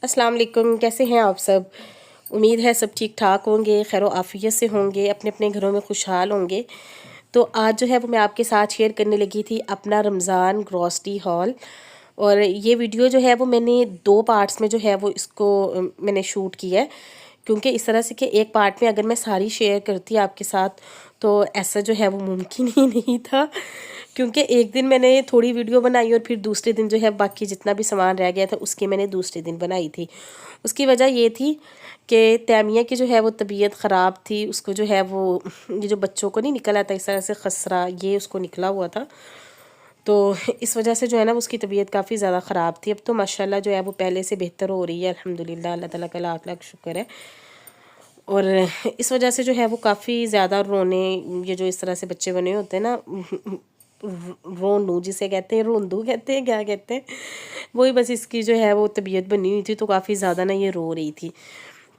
अस्सलाम वालेकुम। कैसे हैं आप सब? उम्मीद है सब ठीक ठाक होंगे, खैर आफियत से होंगे, अपने अपने घरों में खुशहाल होंगे। तो आज जो है वो मैं आपके साथ शेयर करने लगी थी अपना रमज़ान ग्रॉसरी हॉल। और ये वीडियो जो है वो मैंने 2 पार्ट्स में जो है वो इसको मैंने शूट किया है, क्योंकि इस तरह से कि एक पार्ट में अगर मैं सारी शेयर करती आपके साथ तो ऐसा जो है वो मुमकिन ही नहीं था। क्योंकि एक दिन मैंने थोड़ी वीडियो बनाई और फिर दूसरे दिन जो है बाकी जितना भी सामान रह गया था उसकी मैंने दूसरे दिन बनाई थी। उसकी वजह ये थी कि तैमिया की जो है वो तबीयत ख़राब थी, उसको जो है वो ये जो बच्चों को नहीं निकल आता इस तरह से खसरा, ये उसको निकला हुआ था। तो इस वजह से जो है ना उसकी तबीयत काफ़ी ज़्यादा ख़राब थी। अब तो माशाल्लाह जो है वो पहले से बेहतर हो रही है, अल्हम्दुलिल्लाह, अल्लाह ताला का लाख लाख शुक्र है। और इस वजह से जो है वो काफ़ी ज़्यादा रोने, ये जो इस तरह से बच्चे बने होते हैं ना, रोनू जिसे कहते हैं, रोंदू कहते हैं, क्या कहते हैं, वही बस इसकी जो है वो तबीयत बनी हुई थी तो काफ़ी ज़्यादा ना ये रो रही थी।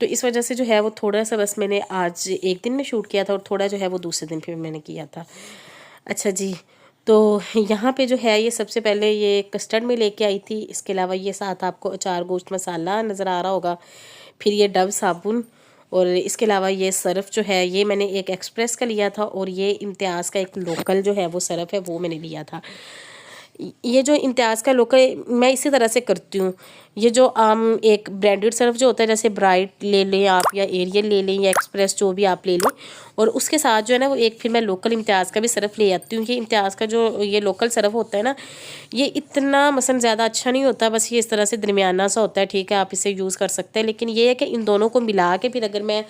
तो इस वजह से जो है वो थोड़ा सा बस मैंने आज एक दिन में शूट किया था और थोड़ा जो है वो दूसरे दिन फिर मैंने किया था। अच्छा जी, तो यहाँ पे जो है ये सबसे पहले ये कस्टर्ड में लेके आई थी। इसके अलावा ये साथ आपको अचार गोश्त मसाला नज़र आ रहा होगा। फिर ये डव साबुन, और इसके अलावा ये सर्फ़ जो है ये मैंने एक एक्सप्रेस का लिया था, और ये इम्तियाज़ का एक लोकल जो है वो सर्फ़ है वो मैंने लिया था। ये जो इम्तियाज़ का लोकल मैं इसी तरह से करती हूँ। ये जो आम एक ब्रांडेड सर्फ जो होता है, जैसे ब्राइट ले लें आप या एरियल ले लें या एक्सप्रेस जो भी आप ले लें, और उसके साथ जो है ना वो एक फिर मैं लोकल इम्तियाज़ का भी सर्फ ले आती हूँ। कि इम्तियाज़ का जो ये लोकल सर्फ होता है ना, ये इतना मसलन ज़्यादा अच्छा नहीं होता, बस ये इस तरह से दरमियाना सा होता है। ठीक है, आप इसे यूज़ कर सकते हैं, लेकिन ये है कि इन दोनों को मिला के फिर अगर मैं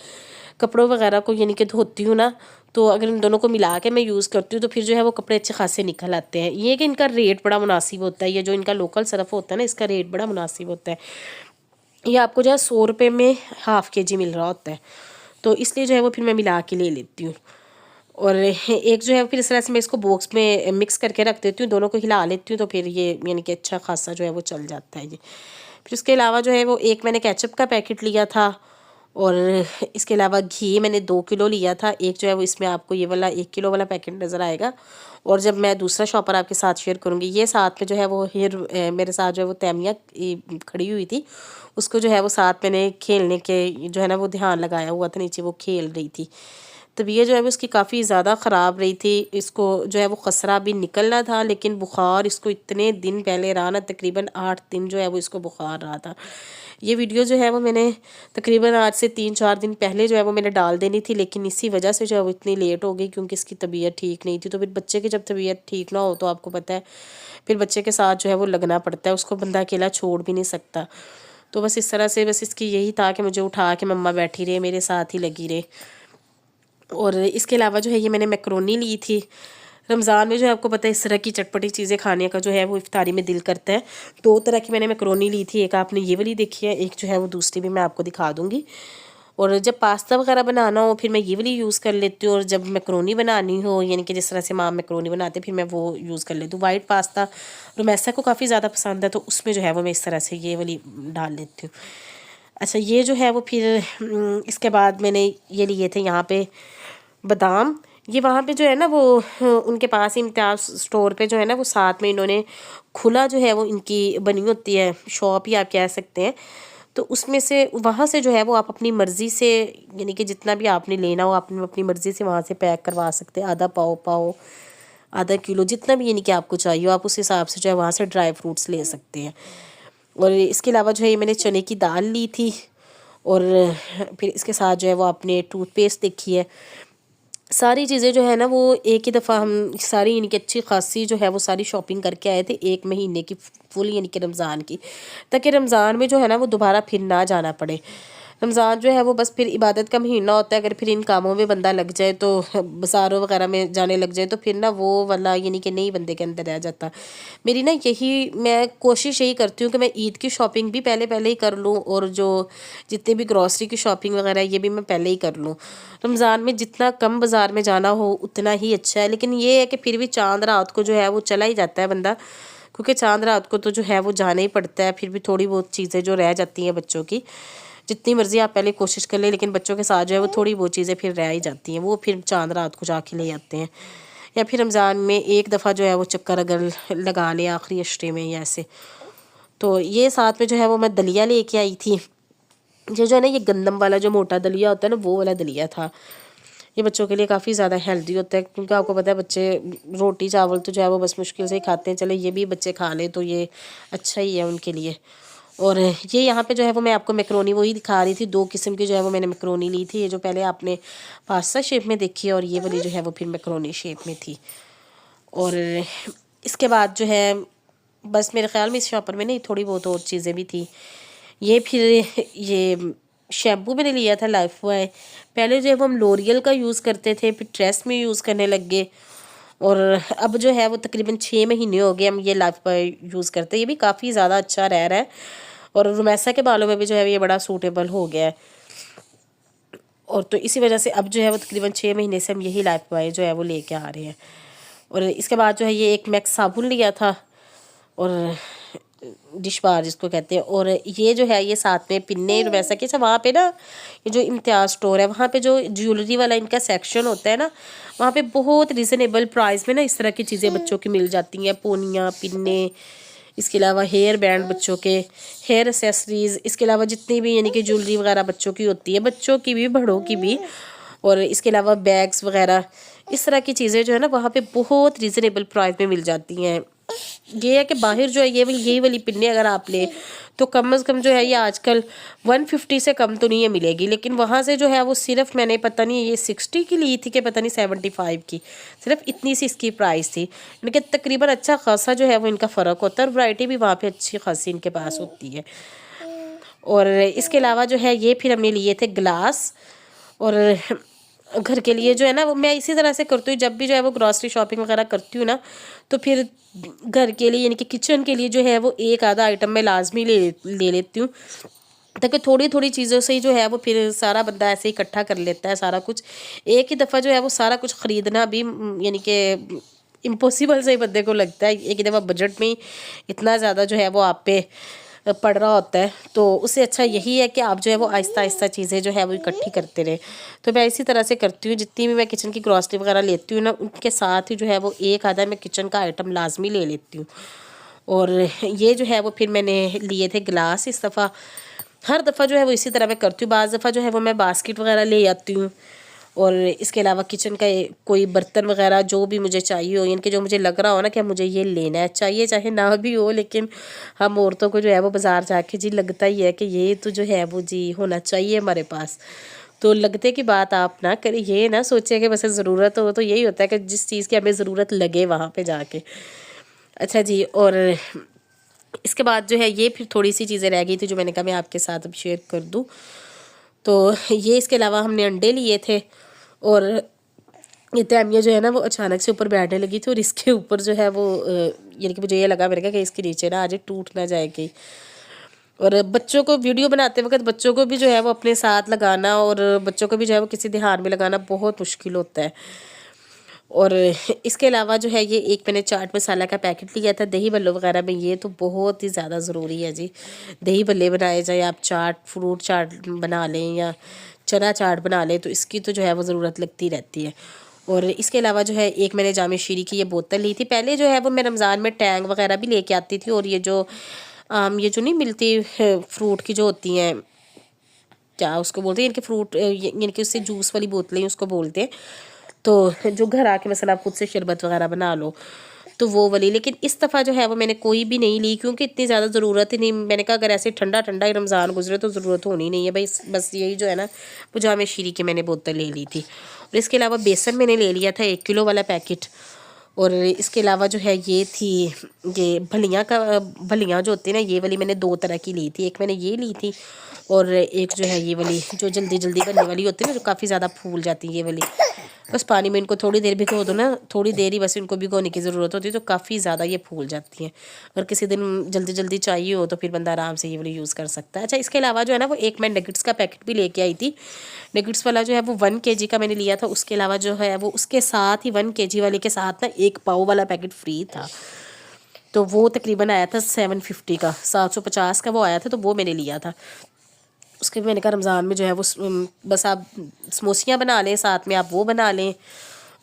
कपड़ों वगैरह को यानी कि धोती हूँ ना, तो अगर इन दोनों को मिला के मैं यूज़ करती हूँ तो फिर जो है वो कपड़े अच्छे खासे निकल आते हैं। ये कि इनका रेट बड़ा मुनासिब होता है, ये जो इनका लोकल सर्फ होता है ना इसका रेट बड़ा मुनासिब होता है। ये आपको जो है 100 रुपये में हाफ़ kg मिल रहा होता है, तो इसलिए जो है वो फिर मैं मिला के ले लेती हूँ। और एक जो है फिर इस तरह से मैं इसको बॉक्स में मिक्स करके रख देती हूँ, दोनों को हिला लेती हूँ, तो फिर ये यानी कि अच्छा खासा जो है वो चल जाता है ये। फिर उसके अलावा जो है वो एक मैंने केचप का पैकेट लिया था, और इसके अलावा घी मैंने 2 किलो लिया था। एक जो है वो इसमें आपको ये वाला 1 किलो वाला पैकेट नज़र आएगा, और जब मैं दूसरा शॉपर आपके साथ शेयर करूँगी, ये साथ में जो है वो मेरे साथ जो है वो तैमिया खड़ी हुई थी, उसको जो है वो साथ मैंने खेलने के जो है ना वो ध्यान लगाया हुआ था, नीचे वो खेल रही थी। तबीयत जो है वो इसकी काफ़ी ज़्यादा ख़राब रही थी। इसको जो है वो खसरा भी निकलना था, लेकिन बुखार इसको इतने दिन पहले रहा ना, तकरीबन 8 दिन जो है वो इसको बुखार रहा था। ये वीडियो जो है वो मैंने तकरीबन आज से 3-4 दिन पहले जो है वो मैंने डाल देनी थी, लेकिन इसी वजह से जो है वो इतनी लेट हो गई, क्योंकि इसकी तबीयत ठीक नहीं थी। तो फिर बच्चे की जब तबीयत ठीक ना हो तो आपको पता है फिर बच्चे के साथ जो है वो लगना पड़ता है, उसको बंदा अकेला छोड़ भी नहीं सकता। तो बस इस तरह से बस इसकी यही था कि मुझे उठा के मम्मा बैठी रहे, मेरे साथ ही लगी रहे। और इसके अलावा जो है ये मैंने मैक्रोनी ली थी। रमज़ान में जो है आपको पता है इस तरह की चटपटी चीज़ें खाने का जो है वो इफ्तारी में दिल करता है। 2 तरह की मैंने मैक्रोनी ली थी, एक आपने ये वाली देखी है, एक जो है वो दूसरी भी मैं आपको दिखा दूँगी। और जब पास्ता वगैरह बनाना हो फिर मैं ये वाली यूज़ कर लेती हूँ, और जब मैक्रोनी बनानी हो यानी कि जिस तरह से माँ मैक्रोनी बनाते फिर मैं वो यूज़ कर लेती हूँ। वाइट पास्ता रोमैसा को काफ़ी ज़्यादा पसंद है, तो उसमें जो है वो मैं इस तरह से ये वाली डाल लेती हूँ। अच्छा, ये जो है वो फिर इसके बाद मैंने ये लिए थे यहाँ पे बादाम। ये वहाँ पे जो है ना वो उनके पास इम्तियाज़ स्टोर पे जो है ना वो साथ में इन्होंने खुला जो है वो इनकी बनी होती है शॉप ही आप कह सकते हैं। तो उसमें से वहाँ से जो है वो आप अपनी मर्ज़ी से यानी कि जितना भी आपने लेना हो आपने अपनी मर्ज़ी से वहाँ से पैक करवा सकते हैं। आधा पाव पाव, आधा किलो, जितना भी यानी कि आपको चाहिए आप उस हिसाब से जो है वहाँ से ड्राई फ्रूट्स ले सकते हैं। और इसके अलावा जो है ये मैंने चने की दाल ली थी, और फिर इसके साथ जो है वो आपने टूथपेस्ट देखी है। सारी चीज़ें जो है ना वो एक ही दफ़ा हम सारी यानी कि अच्छी खासी जो है वो सारी शॉपिंग करके आए थे 1 महीने की फुल यानी कि रमज़ान की, ताकि रमज़ान में जो है ना वो दोबारा फिर ना जाना पड़े। रमज़ान जो है वो बस फिर इबादत का महीना होता है, अगर फिर इन कामों में बंदा लग जाए तो बाज़ारों वगैरह में जाने लग जाए तो फिर ना वो वाला यानी कि नहीं बंदे के अंदर रह जाता। मेरी ना यही मैं कोशिश यही करती हूँ कि मैं ईद की शॉपिंग भी पहले पहले ही कर लूँ, और जो जितने भी ग्रॉसरी की शॉपिंग वगैरह ये भी मैं पहले ही कर लूँ। रमज़ान में जितना कम बाज़ार में जाना हो उतना ही अच्छा है, लेकिन ये है कि फिर भी चाँद रात को जो है वो चला ही जाता है बंदा, क्योंकि चाँद रात को तो जो है वो जाना ही पड़ता है। फिर भी थोड़ी बहुत चीज़ें जो रह जाती हैं बच्चों की, जितनी मर्ज़ी आप पहले कोशिश कर लें, लेकिन बच्चों के साथ जो है वो थोड़ी बहुत चीज़ें फिर रह ही जाती हैं, वो फिर चाँद रात को जाके ले आते हैं। या फिर रमज़ान में एक दफ़ा जो है वो चक्कर अगर लगा लें आखिरी अशरे में या ऐसे, तो ये साथ में जो है वो मैं दलिया लेके आई थी। ये जो है ना, ये गंदम वाला जो मोटा दलिया होता है ना, वो वाला दलिया था। ये बच्चों के लिए काफ़ी ज़्यादा हेल्दी होता है, क्योंकि आपको पता है बच्चे रोटी चावल तो जो है वो बस मुश्किल से ही खाते हैं। चले ये भी बच्चे खा लें तो ये अच्छा ही है उनके लिए। और ये यहाँ पे जो है वो मैं आपको मैक्रोनी वही दिखा रही थी, 2 किस्म की जो है वो मैंने मैक्रोनी ली थी। ये जो पहले आपने पास्ता शेप में देखी है, और ये वाली जो है वो फिर मैक्रोनी शेप में थी। और इसके बाद जो है बस मेरे ख़्याल में इस शॉपर में नहीं, थोड़ी बहुत और चीज़ें भी थी। ये फिर ये शैम्पू मैंने लिया था लाइफ बॉय। पहले जो है वो हम लोरियल का यूज़ करते थे, फिर ट्रेस में यूज़ करने लग गए, और अब जो है वो तकरीबन 6 महीने हो गए हम ये लाइफ बॉय यूज़ करते हैं। ये भी काफ़ी ज़्यादा अच्छा रह रहा है, और रुमैसा के बालों में भी जो है ये बड़ा सूटेबल हो गया है। और तो इसी वजह से अब जो है वो तकरीबन 6 महीने से हम यही लाइफ बॉय जो है वो लेके आ रहे हैं। और इसके बाद जो है ये एक मैक्स साबुन लिया था, और डिश बार जिसको कहते हैं। और ये जो है ये साथ में पिन्ने वैसा कि वहाँ पे ना, ये जो इम्तियाज़ स्टोर है वहाँ पे जो ज्वेलरी वाला इनका सेक्शन होता है ना, वहाँ पे बहुत रिजनेबल प्राइस में ना इस तरह की चीज़ें बच्चों की मिल जाती हैं। पोनियाँ, पिन्ने, इसके अलावा हेयर बैंड बच्चों के, हेयर एसेसरीज़, इसके अलावा जितनी भी यानी कि ज्वेलरी वगैरह बच्चों की होती है, बच्चों की भी बड़ों की भी, और इसके अलावा बैग्स वगैरह, इस तरह की चीज़ें जो है ना वहाँ पे बहुत रिजनेबल प्राइस में मिल जाती हैं। ये है कि बाहर जो है यही वाली पिन्ने अगर आप ले तो कम से कम जो है ये आजकल 150 से कम तो नहीं है मिलेगी, लेकिन वहाँ से जो है वो सिर्फ मैंने पता नहीं ये 60 की ली थी कि पता नहीं 75 की, सिर्फ इतनी सी इसकी प्राइस थी। लेकिन तकरीबन अच्छा खासा जो है वो इनका फ़र्क होता है, और वैरायटी भी वहाँ पे अच्छी खासी इनके पास होती है। और इसके अलावा जो है ये फिर हमने लिए थे ग्लास, और घर के लिए जो है ना वो मैं इसी तरह से करती हूँ। जब भी जो है वो ग्रॉसरी शॉपिंग वगैरह करती हूँ ना, तो फिर घर के लिए यानी कि किचन के लिए जो है वो एक आधा आइटम मैं लाजमी ले लेती हूँ, ताकि थोड़ी थोड़ी चीज़ों से ही जो है वो फिर सारा बंदा ऐसे ही इकट्ठा कर लेता है सारा कुछ। एक ही दफ़ा जो है वो सारा कुछ ख़रीदना भी यानी कि इम्पॉसिबल से ही बंदे को लगता है। एक ही दफ़ा बजट में ही इतना ज़्यादा जो है वो आप पे पड़ रहा होता है, तो उससे अच्छा यही है कि आप जो है वो आहिस्ता आहिस्ता चीज़ें जो है वो इकट्ठी करते रहे। तो मैं इसी तरह से करती हूँ, जितनी भी मैं किचन की ग्रॉसरी वगैरह लेती हूँ ना, उनके साथ ही जो है वो एक आधा मैं किचन का आइटम लाजमी ले लेती हूँ। और ये जो है वो फिर मैंने लिए थे ग्लास इस दफ़ा। हर दफ़ा जो है वो इसी तरह मैं करती हूँ। बाज़ दफ़ा जो है वो मैं बास्केट वगैरह ले आती हूँ, और इसके अलावा किचन का कोई बर्तन वगैरह जो भी मुझे चाहिए हो, यानी कि जो मुझे लग रहा हो ना कि मुझे ये लेना है, चाहिए चाहे ना भी हो, लेकिन हम औरतों को जो है वो बाज़ार जाके जी लगता ही है कि ये तो जो है वो जी होना चाहिए हमारे पास। तो लगते की बात आप ना करें, ये ना सोचिए कि बस ज़रूरत हो, तो यही होता है कि जिस चीज़ की हमें ज़रूरत लगे वहाँ पे जाके। अच्छा जी, और इसके बाद जो है ये फिर थोड़ी सी चीज़ें रह गई थी जो मैंने कहा मैं आपके साथ अब शेयर कर दूँ। तो ये इसके अलावा हमने अंडे लिए थे, और ये तैमिया जो है ना वो अचानक से ऊपर बैठने लगी थी, और इसके ऊपर जो है वो यानी कि मुझे ये लगा मेरे का कि इसके नीचे ना आज टूट ना जाए कहीं। और बच्चों को वीडियो बनाते वक्त बच्चों को भी जो है वो अपने साथ लगाना, और बच्चों को भी जो है वो किसी ध्यान में लगाना बहुत मुश्किल होता है। और इसके अलावा जो है ये एक मैंने चाट मसाला का पैकेट लिया था दही बल्लों वगैरह में। ये तो बहुत ही ज़्यादा ज़रूरी है जी, दही बल्ले बनाए जाए, आप चाट फ्रूट चाट बना लें या चना चाट बना लें, तो इसकी तो जो है वो ज़रूरत लगती रहती है। और इसके अलावा जो है एक मैंने जामे शीरी की ये बोतल ली थी। पहले जो है वो मैं रमज़ान में टैंग वगैरह भी लेके आती थी, और ये जो ये जो नहीं मिलती फ्रूट की जो होती हैं, क्या उसको बोलते हैं, इनके फ्रूट यानी कि उससे जूस वाली बोतलें उसको बोलते हैं, तो जो घर आके मसला आप खुद से शरबत वगैरह बना लो, तो वो वाली। लेकिन इस दफ़ा जो है वो मैंने कोई भी नहीं ली, क्योंकि इतनी ज़्यादा ज़रूरत ही नहीं। मैंने कहा अगर ऐसे ठंडा ठंडा ही रमज़ान गुजरे तो ज़रूरत होनी नहीं है भाई, बस यही जो है ना वो जामे शीरी की मैंने बोतल ले ली थी। और इसके अलावा बेसन मैंने ले लिया था 1 किलो वाला पैकेट। और इसके अलावा जो है ये थी ये भलियाँ जो होती है ना, ये वाली मैंने 2 तरह की ली थी। एक मैंने ये ली थी, और एक जो है ये वाली जो जल्दी जल्दी बनने वाली होती है ना, जो काफ़ी ज़्यादा फूल जाती है, ये वाली। बस पानी में इनको थोड़ी देर भिगो दो ना, थोड़ी देर ही बस इनको भिगोने की ज़रूरत होती है, तो काफ़ी ज़्यादा ये फूल जाती हैं। अगर किसी दिन जल्दी जल्दी चाहिए हो तो फिर बंदा आराम से ये वाली यूज़ कर सकता है। अच्छा, इसके अलावा जो है ना वो एक मैं नगेट्स का पैकेट भी लेके आई थी। नगेट्स वाला जो है वो 1 kg का मैंने लिया था। उसके अलावा जो है वो उसके साथ ही 1 kg वाले के साथ ना 1 पाव वाला पैकेट फ्री था, तो वो तकरीबन आया था 750 का, 750 का वो आया था, तो वो मैंने लिया था। उसके मैंने कहा रमज़ान में जो है वो बस आप समोसियाँ बना लें, साथ में आप वो बना लें,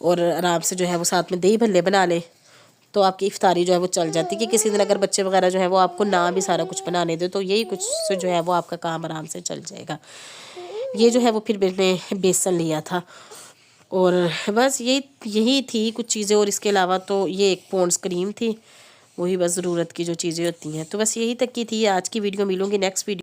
और आराम से जो है वो साथ में दही भल्ले बना लें, तो आपकी इफ्तारी जो है वो चल जाती है। कि किसी दिन अगर बच्चे वगैरह जो है वो आपको ना भी सारा कुछ बनाने दे तो यही कुछ से जो है वो आपका काम आराम से चल जाएगा। ये जो है वो फिर मैंने बेसन लिया था और बस यही थी कुछ चीज़ें, और इसके अलावा तो ये एक पॉन्ड्स क्रीम थी, वही बस ज़रूरत की जो चीज़ें होती हैं। तो बस यही तक की थी आज की वीडियो। मिलूँगी नेक्स्ट वीडियो।